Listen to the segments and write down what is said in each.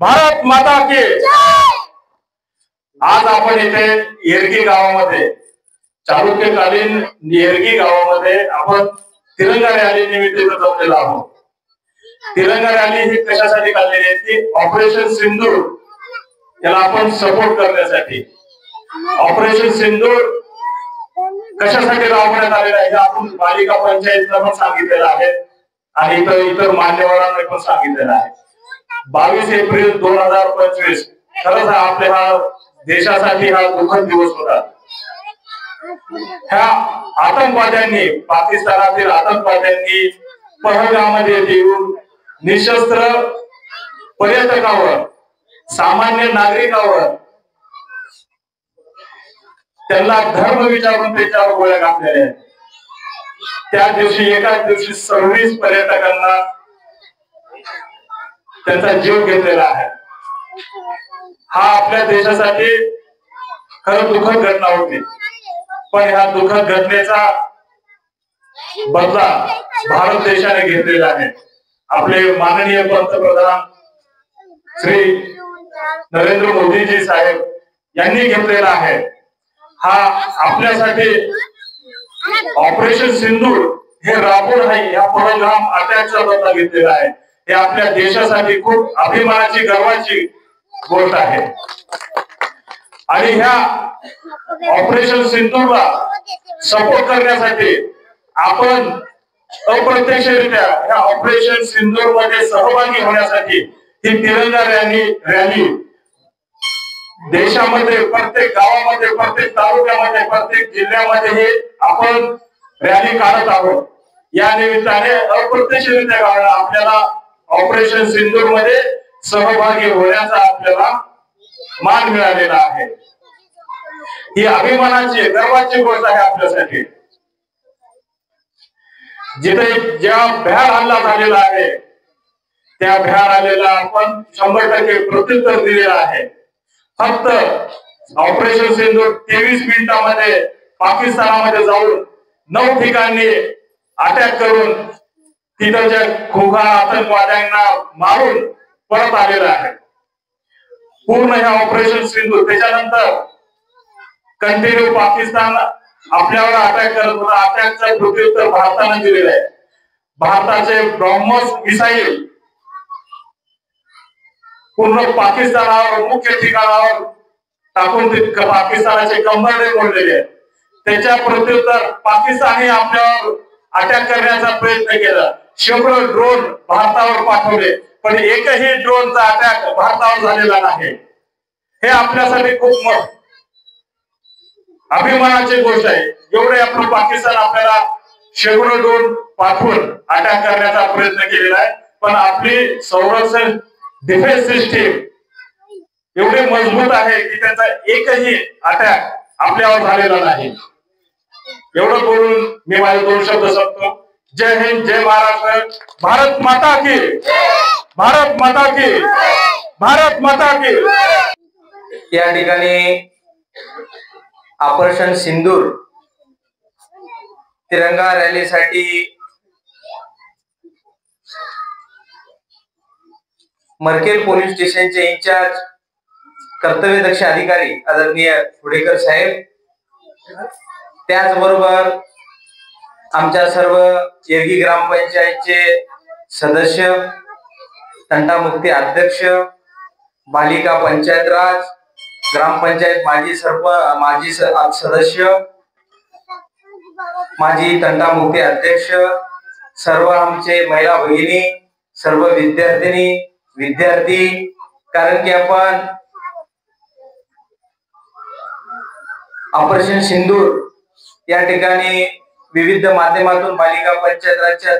भारत माता की आज आपण इथे येरगी गावामध्ये चालुक्यकालीन येरगी गावामध्ये आपण तिरंगा रॅली निमित्त जमलेलो आहोत। तिरंगा रॅली ही कशासाठी काढलेली आहे की ऑपरेशन सिंदूर याला आपण सपोर्ट करण्यासाठी। ऑपरेशन सिंदूर कशासाठी राबवण्यात आलेला आहे आपण पालिका पंचायतला पण सांगितलेलं आहे आणि इतर मान्यवरांना पण सांगितलेलं आहे। 22 एप्रिल 2025 खरंच आपल्या हा देशासाठी हा दुःखद दिवस होता। ह्या आतंकवाद्यांनी पाकिस्तानातील आतंकवाद्यांनी पहलगाममध्ये येऊन निशस्त्र पर्यटकावर सामान्य नागरिकावर त्यांना धर्म विचारून त्याच्यावर गोळ्या घातलेल्या आहेत। त्या दिवशी एकाच दिवशी 26 पर्यटकांना त्यांचा जीव घेतलेला आहे। हा आपल्या देशासाठी खरं दुःखद घटना होती, पण ह्या दुःखद घटनेचा बदला भारत देशाने घेतलेला आहे। आपले माननीय पंतप्रधान श्री नरेंद्र मोदीजी साहेब यांनी घेतलेला आहे। हा आपल्यासाठी ऑपरेशन सिंदूर हे राबवून आहे या पहलगाम अटॅकचा बदला घेतलेला आहे। हे आपल्या देशासाठी खूप अभिमानाची गर्वाची गोष्ट आहे आणि ह्या ऑपरेशन सिंदूरला सपोर्ट करण्यासाठी आपण अप्रत्यक्षरित्या ह्या ऑपरेशन सिंदूर मध्ये सहभागी होण्यासाठी ही तिरंगा रॅली देशामध्ये प्रत्येक गावामध्ये प्रत्येक तालुक्यामध्ये प्रत्येक जिल्ह्यामध्ये हे आपण रॅली काढत आहोत। या निमित्ताने अप्रत्यक्षरित्या आपल्याला ऑपरेशन सिंदूर मध्ये सहभागी होण्याचा आपल्याला मान मिळालेला आहे। ही अभिमानाची गर्वाची गोष्ट आहे आपल्यासाठी। जिथे ज्या भ्याड हल्ला झालेला आहे त्या भ्याड हल्ल्याला आपण 100% प्रत्युत्तर दिलेलं आहे। फक्त ऑपरेशन सिंदूर 23 मिनिटांमध्ये पाकिस्तानामध्ये जाऊन 9 ठिकाणी अटॅक करून तिथच्या खोखा आतंकवाद्यांना मारून परत आलेला आहे। पूर्ण ह्या ऑपरेशन सिंदूर त्याच्यानंतर कंटिन्यू पाकिस्तान आपल्यावर अटॅक करत होता। अटॅकचा प्रत्युत्तर भारताने दिलेला आहे। भारताचे ब्रह्मोस मिसाईल पूर्ण पाकिस्तानावर मुख्य ठिकाणावर टाकून पाकिस्तानाचे कंबरडे मोडलेले आहेत। त्याच्या प्रत्युत्तर पाकिस्तानने आपल्यावर अटॅक करण्याचा प्रयत्न केला। शेकडो ड्रोन भारतावर पाठवले, पण एकही ड्रोनचा अटॅक भारतावर झालेला नाही। हे आपल्यासाठी खूप अभिमानाची गोष्ट आहे। एवढे आपलं पाकिस्तान आपल्याला शेकडो ड्रोन पाठवून अटॅक करण्याचा प्रयत्न केलेला आहे, पण आपली संरक्षण डिफेन्स सिस्टीम एवढी मजबूत आहे की त्याचा एकही अटॅक आपल्यावर झालेला नाही। एवढं बोलून मी माझे 2 शब्द संपतो। जय हिंद, जय महाराष्ट्र, भारत माता की, भारत माता की, भारत माता की। या ठिकाणी ऑपरेशन सिंदूर तिरंगा रॅलीसाठी मरकेल पोलीस स्टेशनचे इंचार्ज कर्तव्यदक्ष अधिकारी आदरणीय फुडेकर साहेब, त्याचबरोबर आमच्या सर्व येरगी ग्रामपंचायतचे सदस्य, तंटामुक्ती अध्यक्ष, बालिका पंचायत राज, ग्रामपंचायत माजी सदस्य, माजी तंटामुक्ती अध्यक्ष, सर्व आमचे महिला भगिनी, सर्व विद्यार्थिनी विद्यार्थी, कारण की आपण ऑपरेशन सिंदूर या ठिकाणी विविध माध्यमातून बालिका पंचायत राजच्या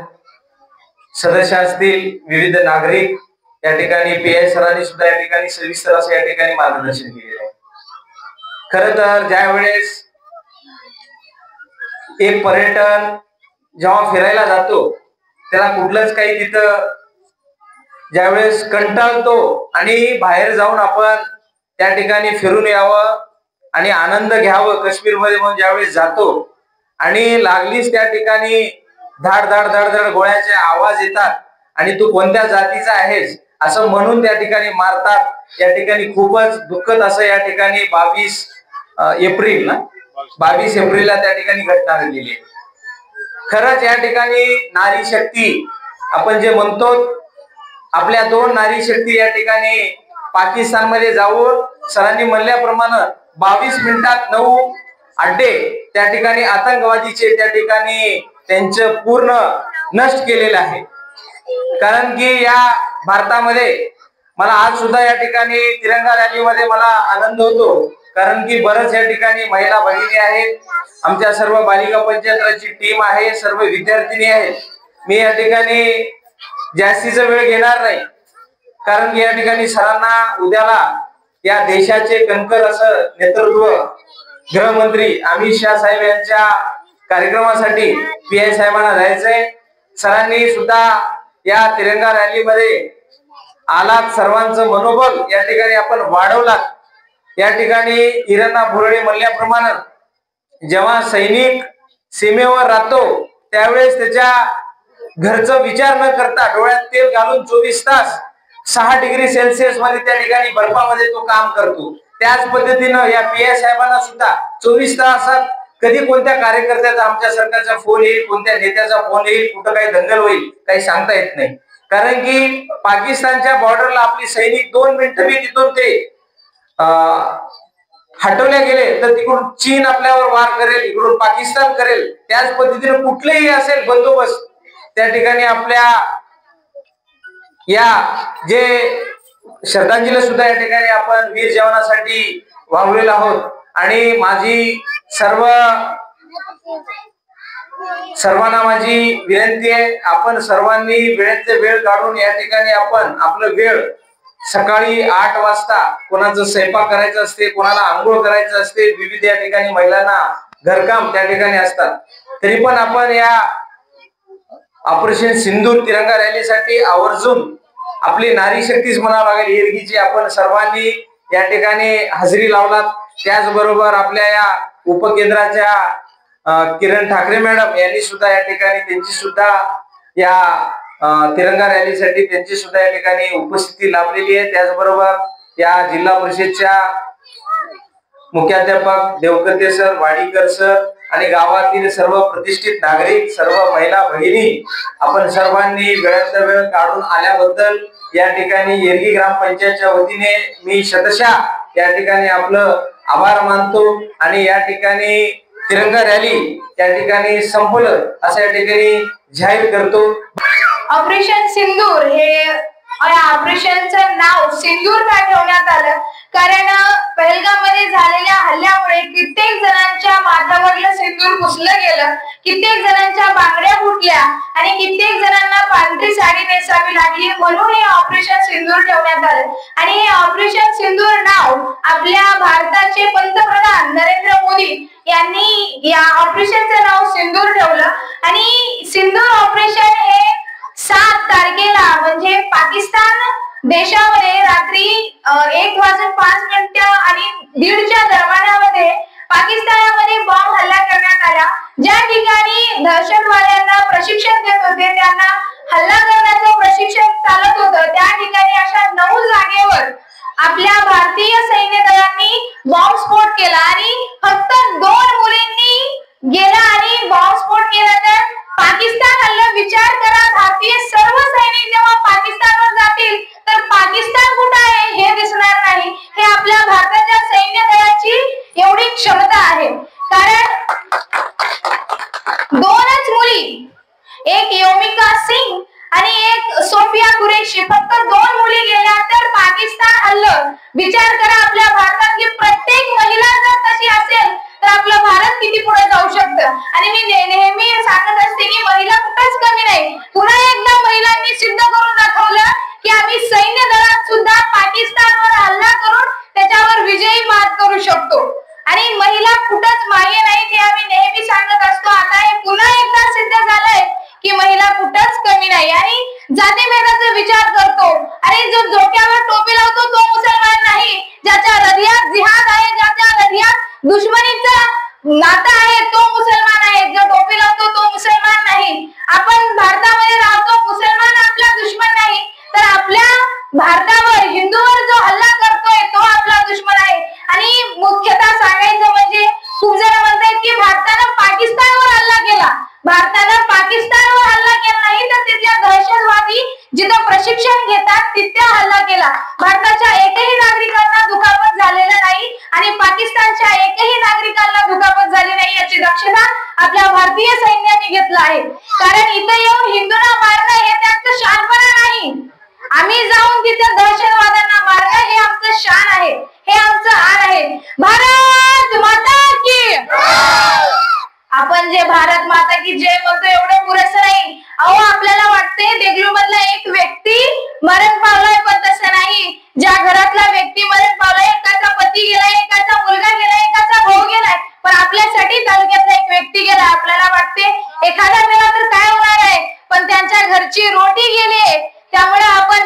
सदस्य असतील, विविध नागरिक या ठिकाणी पीआय सरांनी सुद्धा या ठिकाणी सविस्तर असं या ठिकाणी मार्गदर्शन केलेलं आहे। खरं तर ज्या वेळेस एक पर्यटन जेव्हा फिरायला जातो त्याला कुठलंच काही तिथं ज्यावेळेस कंटाळतो आणि बाहेर जाऊन आपण त्या ठिकाणी फिरून यावं आणि आनंद घ्यावं काश्मीर मध्ये म्हणून ज्यावेळेस जातो आणि लागलीच त्या ठिकाणी धाड धाड धाड धाड गोळ्याचे आवाज येतात आणि तू कोणत्या जातीचा आहेस असं म्हणून त्या ठिकाणी मारतात. या ठिकाणी खूपच दुःखद असं या ठिकाणी 22 एप्रिलला त्या ठिकाणी घटना घडलेली आहे. खरंच या ठिकाणी नारी शक्ती आपण जे म्हणतो, आपल्या 2 नारी शक्ती या ठिकाणी पाकिस्तानमध्ये जाऊन सरांनी म्हणल्याप्रमाणे 22 मिनिटात 9 अड्डे त्या ठिकाणी आतंकवादीचे त्या ठिकाणी त्यांचं पूर्ण नष्ट केलेलं आहे. कारण की या भारतामध्ये मला आज सुद्धा या ठिकाणी तिरंगा रॅलीमध्ये मला आनंद होतो, कारण की बरंच या ठिकाणी महिला भगिनी आहेत, आमच्या सर्व बालिका पंचायतची टीम आहे, सर्व विद्यार्थिनी आहेत. मी या ठिकाणी जास्तीचा वेळ घेणार नाही, कारण की या ठिकाणी सरांना उद्याला या देशाचे कणखर असं नेतृत्व गृहमंत्री अमित शाह साहेब यांच्या कार्यक्रमासाठी PI साहेबांना जायचंय. सरांनी सुद्धा या तिरंगा रॅलीमध्ये आलात, सर्वांचं मनोबल या ठिकाणी आपण वाढवलात. या ठिकाणी हिरण्णा भुरळे म्हणल्याप्रमाणे जेव्हा सैनिक सीमेवर राहतो त्यावेळेस त्याच्या घरचा विचार न करता डोळ्यात तेल घालून 24 तास 6 डिग्री सेल्सिअस मध्ये त्या ठिकाणी बर्फामध्ये तो काम करतो. त्याच पद्धतीनं या PI साहेबांना सुद्धा 24 तासात कधी कोणत्या कार्यकर्त्याचा आमच्या सरकारचा फोन येईल, कोणत्या नेत्याचा फोन येईल, कुठं काही दंगल होईल काही सांगता येत नाही. कारण की पाकिस्तानच्या बॉर्डरला आपली सैनिक 2 मिनिटं बी तिथून ते हटवले गेले तर तिकडून चीन आपल्यावर वार करेल, इकडून पाकिस्तान करेल. त्याच पद्धतीने कुठलेही असेल बंदोबस्त त्या ठिकाणी आपल्या या जे श्रद्धांजली सुद्धा या ठिकाणी आपण वीर जवानासाठी वावलेलो आहोत. आणि माझी सर्वांना माझी विनंती आहे, आपण सर्वांनी वेळेत वेळ काढून या ठिकाणी आपण आपलं वेळ सकाळी 8 वाजता कोणाचं स्वयंपाक करायचं असते, कोणाला आंघोळ करायचं असते, विविध या ठिकाणी महिलांना घरकाम त्या ठिकाणी असतात, तरी पण आपण या ऑपरेशन सिंदूर तिरंगा रॅलीसाठी आवर्जून आपली नारी शक्तीच म्हणावं लागेल येरगीची आपण सर्वांनी या ठिकाणी हजेरी लावलात. त्याचबरोबर आपल्या या उपकेंद्राच्या किरण ठाकरे मॅडम यांनी सुद्धा या ठिकाणी त्यांची सुद्धा या तिरंगा रॅलीसाठी त्यांची सुद्धा या ठिकाणी उपस्थिती लाभलेली आहे. त्याचबरोबर या जिल्हा परिषदच्या मुख्याध्यापक देवकते सर, वाडीकर सर आणि गावातील सर्व प्रतिष्ठित नागरिक, सर्व महिला भगिनी, आपण सर्वांनी वेळातला वेळ काढून आल्याबद्दल या ठिकाणी येरगी ग्रामपंचायतच्या वतीने मी शतशः या ठिकाणी आपलं आभार मानतो. आणि या ठिकाणी तिरंगा रॅली या ठिकाणी संपलं असं या ठिकाणी जाहीर करतो. ऑपरेशन सिंदूर हे ऑपरेशनचं नाव सिंदूर का ठेवण्यात आलं, कारण पहलगाम मध्ये झालेल्या हल्ल्यामुळे कित्येक जणांच्या माथ्यावरलं सिंदूर पुसलं गेलं, कित्येक जणांच्या बांगड्या फुटल्या आणि कित्येक जणांना पांढरी साडी नेसावी लागली, म्हणून हे ऑपरेशन सिंदूर ठेवण्यात आलं. आणि हे ऑपरेशन सिंदूर नाव आपल्या भारताचे पंतप्रधान नरेंद्र मोदी यांनी या ऑपरेशनचं नाव सिंदूर ठेवलं. आणि सिंदूर ऑपरेशन हे 7 तारखेला म्हणजे पाकिस्तान देशामध्ये रात्री 1:05 आणि 1:30च्या दरम्यानामध्ये पाकिस्तानामध्ये बॉम्ब हल्ला करण्यात आला. ज्या ठिकाणी दहशतवाद्यांना प्रशिक्षण देत होते, त्यांना हल्ला करण्याचं प्रशिक्षण चालत होतं, त्या ठिकाणी अशा 9 जागेवर आपल्या भारतीय सैन्य दलांनी बॉम्बस्फोट केला आणि फक्त 2 मुलींनी गेला आणि बॉम्बस्फोट केला. तर पाकिस्तान हल्ला विचार करा, भारतीय सर्व सैनिक जेव्हा पाकिस्तानवर जातील तर पाकिस्तान कुठे आहे हे दिसणार नाही. हे आपल्या भारताच्या सैन्य दलाची एवढी क्षमता आहे. कारण 2च मुली, एक योमिका सिंग आणि एक सोफिया कुरेशी, फक्त 2 मुली गेल्या तर पाकिस्तान हल्लं. विचार करा आपल्या भारतातली प्रत्येक महिला जर तशी असेल तर आपलं भारत किती पुढे जाऊ शकतं. आणि मी नेहमी सांगत असते की महिला कुठेच कमी नाही. पुन्हा एकदा महिलांनी सिद्ध करून दाखवलं की आम्ही सैन्य दलात सुद्धा पाकिस्तानवर हल्ला करून त्याच्यावर विजयी मात करू शकतो. आणि महिला कुठेच मागे नाहीत हे आम्ही नेहमी सांगत असतो. आता हे पुन्हा एकदा सिद्ध झालंय की महिला कुठेच कमी नाही. आणि जातीभेदाचा विचार करतो, अरे जो डोक्यावर टोपी लावतो तो मुसलमान नाही, ज्याच्या हृदयात जिहाद आहे, ज्याच्या हृदयात दुश्मनीचा नाता आहे तो मुसलमान आहे, जो टोपी लावतो तो मुसलमान नाही. आपण भारतामध्ये राहतो, मुसलमान आपला दुश्मन नाही, तर आपल्या भारतावर हिंदूवर जो हल्ला करतोय तो आपला दुश्मन आहे। आणि मुख्यतः सांगायचं म्हणजे खूप जण म्हणतात की भारतानं पाकिस्तानवर हल्ला केला, भारतानं पाकिस्तानवर हल्ला केला नाही तर तिथल्या दहशतवादी जिथं प्रशिक्षण घेतात तिथे हल्ला केला। भारताच्या एकही नागरिकांना दुखापत झालेलं नाही आणि पाकिस्तानच्या एकही नागरिकांना दुखापत झाली नाही याची दक्षता आपल्या भारतीय सैन्याने घेतलं आहे। कारण इथं येऊन हिंदूंना मारणं हे त्यांचं शानपणा नाही, आम्ही जाऊन तिथे दहशतवाद्यांना मारणं हे आमचं शान आहे, हे आमचं आण आहे। भारत माता की आपण जे भारत माता की जय म्हणतो एवढं पुरेसं नाही। अहो आपल्याला वाटते देगलू मधला एक व्यक्ती मरण पावलाय, पण तसं नाही। ज्या घरातला व्यक्ती मरण पावलाय, एकाचा पती गेलाय, एकाचा मुलगा गेलाय, एकाचा भाऊ गेलाय, पण आपल्यासाठी तालुक्यातला एक व्यक्ती गेला। आपल्याला वाटते एखादा मेला तर काय होणार आहे, पण त्यांच्या घरची रोटी गेली, त्यामुळे आपण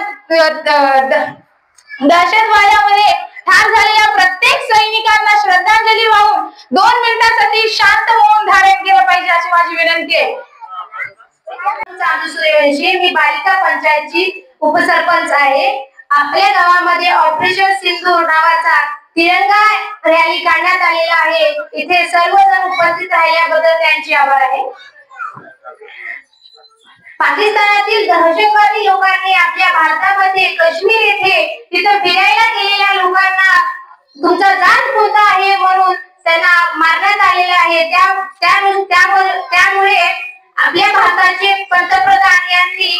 दहशतवादामध्ये ठार झालेल्या प्रत्येक सैनिकांना श्रद्धांजली वाहून 2 मिनिटांसाठी शांत मौन धारण केलं पाहिजे अशी माझी विनंती आहे। मी बालिका पंचायतची उपसरपंच आहे। आपल्या गावामध्ये ऑपरेशन सिंदूर नावाचा तिरंगा रॅली काढण्यात आलेला आहे। इथे सर्वजण उपस्थित राहिल्याबद्दल त्यांचे आभार आहे। पाकिस्तानातील दहशतवादी लोकांनी आपल्या भारतामध्ये काश्मीर येथे तिथे फिरायला गेलेल्या लोकांना तुमचा जात कोणता आहे म्हणून त्यांना मारण्यात आलेलं आहे। त्यामुळे आपल्या भारताचे पंतप्रधान यांनी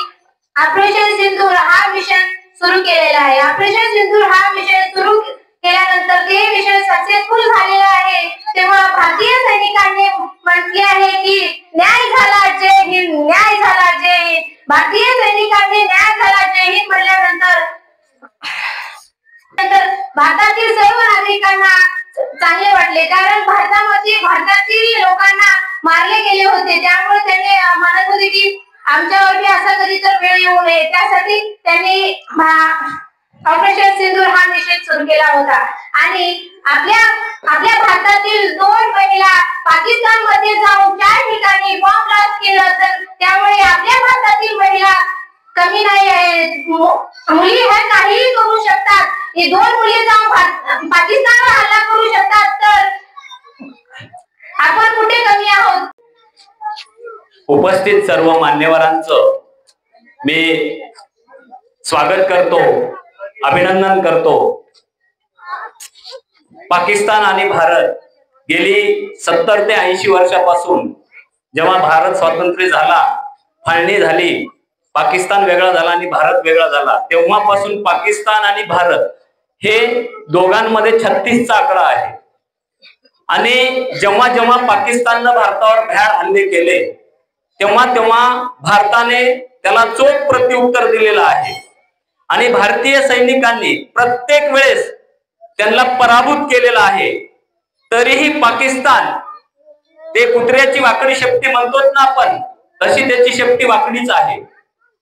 ऑपरेशन सिंदूर हा मिशन सुरू केलेला आहे। ऑपरेशन सिंदूर हा मिशन सुरू केल्यानंतर ते मिशन सक्सेसफुल झालेलं आहे। तेव्हा भारतीय सैनिकांनी म्हटले आहे की न्याय झाला जय हिंद, न्याय झाला जय हिंद। भारतीय सैनिकांनी न्याय झाला जय हिंद म्हटल्यानंतर भारतातील सर्व नागरिकांना चांगले वाटले, कारण भारतातील लोकांना मारले गेले होते। त्यामुळे त्यांनी म्हणत होते की आमच्यावरती असा कधी तर वेळ येऊ नये, त्यासाठी त्यांनी ऑपरेशन सिंदूर हा मिशन सुरू केला होता। आणि आपल्या भारतातील 2 महिला पाकिस्तान मध्ये जाऊन 4 ठिकाणी बॉम्ब ब्लास्ट केलं, तर त्यामुळे आपल्या भारतातील महिला कमी नाही आहेत, मुली ह्या काहीही करू शकतात। हे 2 मुली जाऊन पाकिस्तानवर हल्ला करू शकतात, तर आपण कुठे कमी आहोत। उपस्थित सर्व मान्यवरांचं मी स्वागत करतो, अभिनंदन करतो। पाकिस्तान आणि भारत गेली 70 ते 80 वर्षापासून जेव्हा भारत स्वातंत्र्य झाला, फाळणी झाली, पाकिस्तान वेगळा झाला आणि भारत वेगळा झाला, तेव्हापासून पाकिस्तान आणि भारत हे दोघांमध्ये 36चा आकडा आहे। आणि जेव्हा जेव्हा पाकिस्ताननं भारतावर भ्याड हल्ले केले तेव्हा भारताने त्याला चोख प्रत्युत्तर दिलेलं आहे। आणि भारतीय सैनिकांनी प्रत्येक वेळेस त्यांना पराभूत केलेलं आहे। तरीही पाकिस्तान ते कुत्र्याची वाकडी शेपटी म्हणतोच ना आपण, तशी त्याची शेपटी वाकडीच आहे।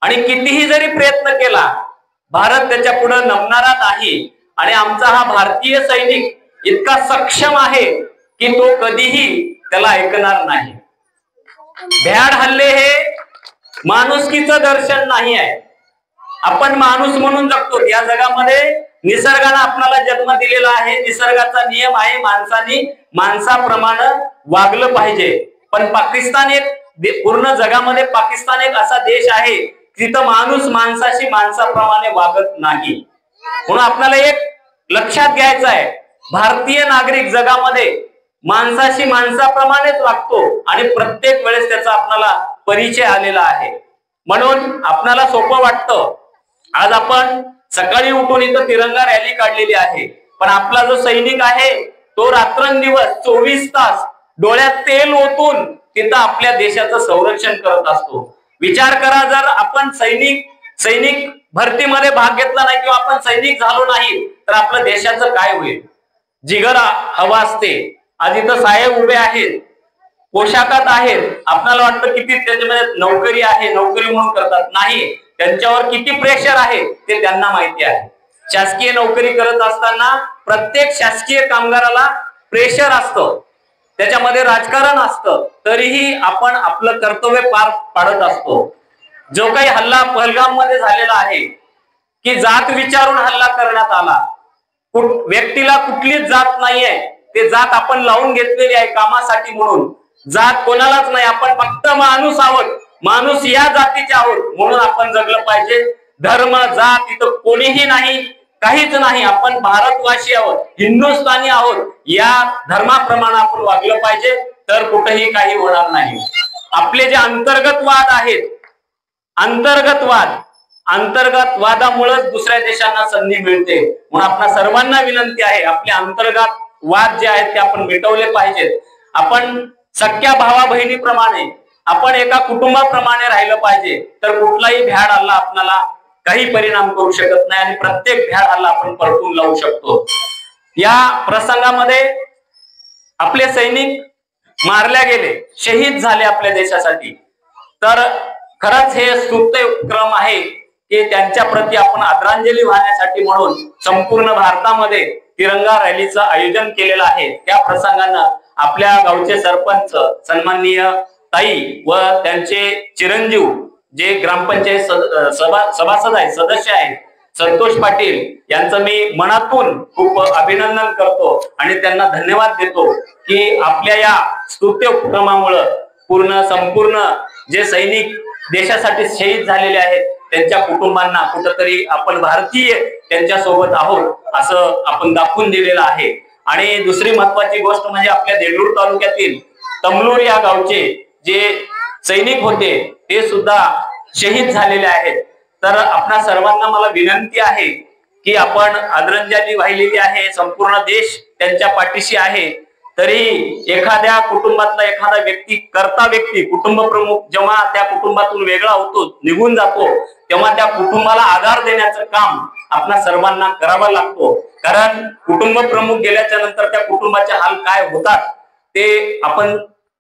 आणि कितीही जरी प्रयत्न केला भारत त्याच्या पुढे नमणारा नाही। आणि आमचा हा भारतीय सैनिक इतका सक्षम आहे की तो कधीही त्याला ऐकणार नाही। भ्याड हल्ले हे माणुसकीचं दर्शन नाही आहे। आपण माणूस म्हणून जगतो, या जगामध्ये निसर्गाने आपल्याला जन्म दिलेला आहे, निसर्गाचा नियम आहे माणसाने माणसाप्रमाणे वागलं पाहिजे। पण पाकिस्तान एक पूर्ण जगामध्ये पाकिस्तान एक असा देश आहे तिथं माणूस माणसाशी माणसाप्रमाणे वागत नाही। म्हणून आपल्याला एक लक्षात घ्यायचं आहे, भारतीय नागरिक जगामध्ये माणसाशी माणसाप्रमाणेच वागतो आणि प्रत्येक वेळेस त्याचा आपल्याला परिचय आलेला आहे। म्हणून आपल्याला सोपं वाटतं। आज आपण सकाळी उठून इथं तिरंगा रॅली काढलेली आहे, पण आपला जो सैनिक आहे तो रात्रंदिवस 24 तास डोळ्यात तेल ओतून तिथं आपल्या देशाचं संरक्षण करत असतो। विचार करा, जर आपण सैनिक भरतीमध्ये भाग घेतला नाही किंवा आपण सैनिक झालो नाही तर आपल्या देशाचं काय होईल। जिगर हवा असते। आज इथं साहेब उभे आहेत, पोशाखात आहेत, आपल्याला वाटतं किती त्याच्यामध्ये नोकरी आहे, नोकरी म्हणून करतात, नाही, त्यांच्यावर किती प्रेशर आहे ते त्यांना माहिती आहे। शासकीय नोकरी करत असताना प्रत्येक शासकीय कामगाराला प्रेशर असतं, त्याच्यामध्ये राजकारण असतं, तरीही आपण आपलं कर्तव्य पार पाडत असतो। जो काही हल्ला पहलगाम मध्ये झालेला आहे की जात विचारून हल्ला करण्यात आला. व्यक्तीला कुठलीच जात नाहीये, ते जात आपण लावून घेतलेली आहे कामासाठी म्हणून. जात कोणालाच नाही, आपण फक्त माणूस आहोत, माणूस या जातीचे आहोत म्हणून आपण जगलं पाहिजे. धर्म जात इथं कोणीही नाही, काहीच नाही. आपण भारतवासी आहोत, हिंदुस्थानी आहोत, या धर्माप्रमाणे आपण वागलं पाहिजे, तर कुठेही काही होणार नाही. आपले जे अंतर्गत वाद आहेत, अंतर्गत वादामुळेच दुसऱ्या देशांना संधी मिळते. म्हणून आपल्या सर्वांना विनंती आहे, आपले अंतर्गत वाद जे आहेत ते आपण मिटवले पाहिजेत. आपण सख्या भावा बहिणीप्रमाणे, आपण एका कुटुंबाप्रमाणे राहिलं पाहिजे, तर कुठलाही भ्याड हल्ला आपल्याला काही परिणाम करू शकत नाही आणि प्रत्येक भ्याड हल्ला आपण परतून लावू शकतो. या प्रसंगामध्ये आपले सैनिक मारल्या गेले, शहीद झाले आपल्या देशासाठी. तर खरंच हे स्तुत्य उपक्रम आहे की त्यांच्या प्रती आपण आदरांजली वाहण्यासाठी म्हणून संपूर्ण भारतामध्ये तिरंगा रॅलीचं आयोजन केलेलं आहे. त्या प्रसंगानं आपल्या गावचे सरपंच सन्माननीय ताई व त्यांचे चिरंजीव जे ग्रामपंचायत सभासद आहेत, सदस्य आहेत, संतोष पाटील यांचं मी मनातून खूप अभिनंदन करतो आणि त्यांना धन्यवाद देतो की आपल्या या स्तुत्य उपक्रमामुळे संपूर्ण जे सैनिक देशासाठी शहीद झालेले आहेत त्यांच्या कुटुंबांना कुठंतरी आपण भारतीय त्यांच्या सोबत आहोत असं आपण दाखवून दिलेलं आहे. आणि दुसरी महत्वाची गोष्ट म्हणजे आपल्या देगलूर तालुक्यातील तमलूर या गावचे जे सैनिक होते ते सुद्धा शहीद झालेले आहेत. तर आपणा सर्वांना मला विनंती आहे की आपण आदरांजली वाहिलेली आहे, संपूर्ण देश त्यांच्या पाठीशी आहे. तरी एखाद्या कुटुंबातला एखादा व्यक्ती, कर्ता व्यक्ती, कुटुंब प्रमुख जेव्हा त्या कुटुंबातून वेगळा होतो, निघून जातो, तेव्हा त्या कुटुंबाला आधार देण्याचं काम आपल्या सर्वांना करावं लागतो. कारण कुटुंब प्रमुख गेल्याच्या नंतर त्या कुटुंबाचे हाल काय होतात ते आपण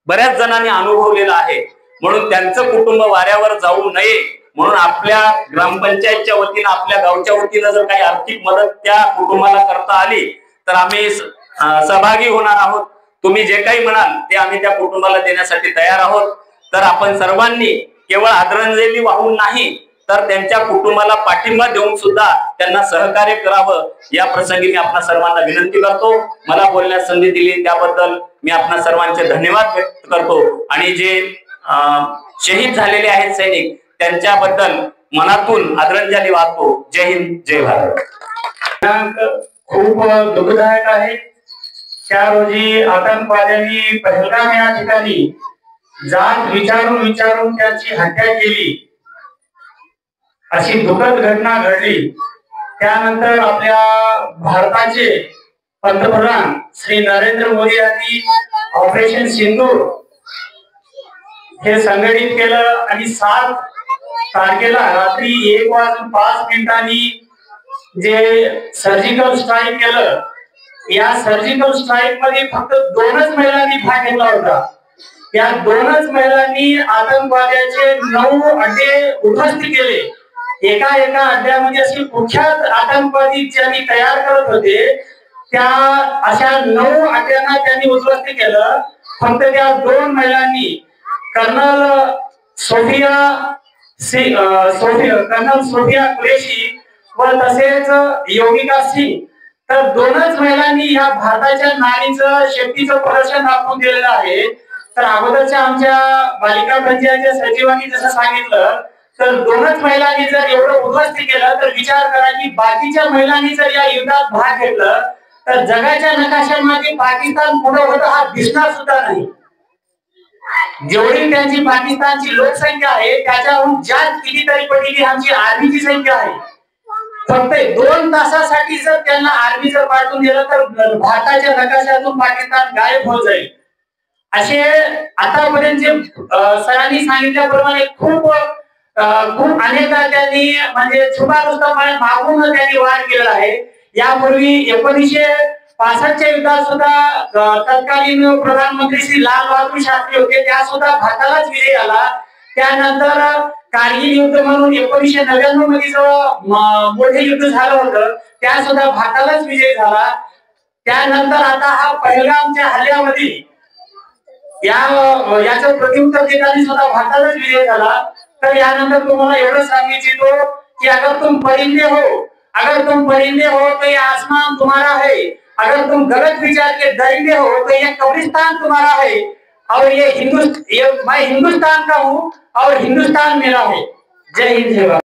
बऱ्याच जणांनी अनुभवलेलं आहे. म्हणून त्यांचं कुटुंब वाऱ्यावर जाऊ नये म्हणून आपल्या ग्रामपंचायतच्या वतीनं, आपल्या गावच्या वतीनं जर काही आर्थिक मदत त्या कुटुंबाला करता आली तर आम्ही सहभागी होणार आहोत. तुम्ही जे काही म्हणाल ते आम्ही त्या कुटुंबाला देण्यासाठी तयार आहोत. तर आपण सर्वांनी केवळ आदरांजली वाहून नाही तर त्यांच्या कुटुंबाला पाठिंबा देऊन सुद्धा त्यांना सहकार्य करावं या प्रसंगी मी आपल्या सर्वांना विनंती करतो. मला बोलण्यास संधी दिली त्याबद्दल मी आपल्या सर्वांचे धन्यवाद व्यक्त करतो. आणि जे शहीद झालेले आहेत सैनिक त्यांच्याबद्दल मनातून आदरांजली वाहतो. जय हिंद, जय भारत. खूप दुःखदायक आहे. त्या रोजी आतंकवाद्यांनी पहलगाम या ठिकाणी जात विचारून त्यांची हत्या केली, अशी दुःखद घटना घडली. त्यानंतर आपल्या भारताचे पंतप्रधान श्री नरेंद्र मोदी यांनी ऑपरेशन सिंदूर हे संघटित केलं आणि 7 तारखेला रात्री 1:05 जे सर्जिकल स्ट्राईक केलं. या सर्जिकल स्ट्राईक मध्ये फक्त 2च महिलांनी भाग घेतला होता. या 2च महिलांनी आतंकवाद्याचे 9 अड्डे उद्ध्वस्त केले. एका अड्ड्यामध्ये असे कुख्यात आतंकवादी ज्यांनी तयार करत होते त्या अशा 9 अड्ड्यांना त्यांनी उद्ध्वस्त केलं. फक्त त्या 2 महिलांनी कर्नल सोफिया कुरेशी व तसेच योगिका सिंग, तर 2च महिलांनी ह्या भारताच्या नारीचं शक्तीचं प्रदर्शन दाखवून दिलेलं आहे. तर अगोदरच्या आमच्या बालिका पंचायतच्या सचिवांनी जसं सांगितलं तर 2च महिलांनी जर एवढं उद्ध्वस्त केलं तर विचार करा की बाकीच्या महिलांनी जर या युद्धात भाग घेतलं तर जगाच्या नकाशामध्ये पाकिस्तान पुढे होतं हा दिसणार सुद्धा नाही. जेवढी त्यांची पाकिस्तानची लोकसंख्या आहे त्याच्याहून जास्त कितीतरी पटीने आमची आर्मीची संख्या आहे. फक्त 2 तासासाठी जर त्यांना आर्मी जर पाठवून दिलं तर भारताच्या नकाशातून पाकिस्तान गायब होऊन जाईल. असे आतापर्यंत जे सरांनी सांगितल्याप्रमाणे खूप अनेकदा त्यांनी म्हणजे छुपारुस्तमाने मागून त्यांनी वार केलेला आहे. यापूर्वी 1965च्या युद्धात सुद्धा तत्कालीन प्रधानमंत्री श्री लाल बहादूर शास्त्री होते, त्या सुद्धा भारतालाच विजय आला. त्यानंतर कारगिल युद्ध म्हणून 1999 मध्ये जो मोठे युद्ध झालं होतं त्या सुद्धा भारतालाच विजय झाला. त्यानंतर आता हा पहलगामच्या हल्ल्यामध्ये याचं प्रत्युत्तर देताना सुद्धा भारतालाच विजय झाला. तर यानंतर तुम्हाला एवढं सांगायचं कि अगर तुम परिंदे हो तो ये आसमान तुम्हारा है, अगर तुम गलत विचार के दरिंदे हो तो ये कब्रिस्तान तुम्हारा है, और मैं हिंदुस्तान का हूँ और हिंदुस्तान मेरा है। जय हिंद जय भारत।